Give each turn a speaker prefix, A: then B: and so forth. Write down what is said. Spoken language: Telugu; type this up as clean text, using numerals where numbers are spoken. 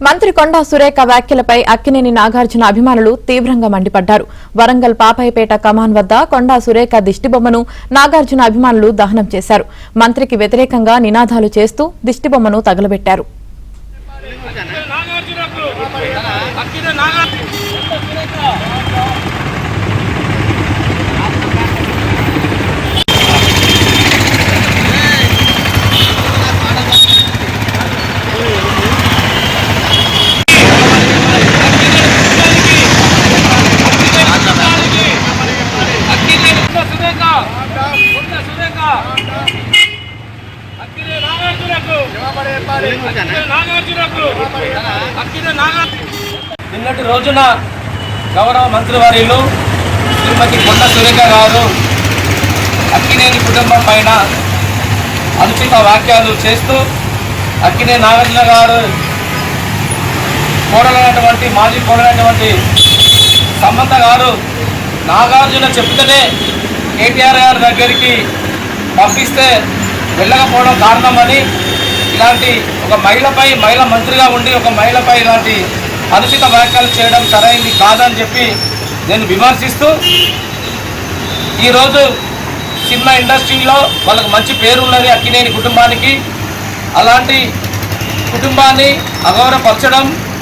A: మంత్రి కొండా సురేఖ వ్యాఖ్యలపై అక్కినేని నాగార్జున అభిమానులు తీవ్రంగా మండిపడ్డారు. వరంగల్ పాపాయిపేట కమాన్ వద్ద కొండా సురేఖ దిష్టిబొమ్మను నాగార్జున అభిమానులు దహనం చేశారు. మంత్రికి వ్యతిరేకంగా నినాదాలు చేస్తూ దిష్టిబొమ్మను తగలబెట్టారు.
B: నిన్నటి రోజున గౌరవ మంత్రివర్యులు శ్రీమతి కొండా సురేఖ గారు అక్కినేని కుటుంబం పైన అనుచిత వ్యాఖ్యలు చేస్తూ అక్కినేని నాగార్జున గారు కోడలైనటువంటి మాజీ కోడలైనటువంటి సమంత గారు నాగార్జున చెప్తేనే కేటీఆర్ గారి దగ్గరికి పంపిస్తే వెళ్ళకపోవడం కారణమని ఇలాంటి ఒక మహిళ మంత్రిగా ఉండి ఒక మహిళపై ఇలాంటి అనుచిత వ్యాఖ్యలు చేయడం సరైంది కాదని చెప్పి నేను విమర్శిస్తూ ఈరోజు సినిమా ఇండస్ట్రీలో వాళ్ళకు మంచి పేరు ఉన్నది అక్కినేని కుటుంబానికి. అలాంటి కుటుంబాన్ని అగౌరవపరచడం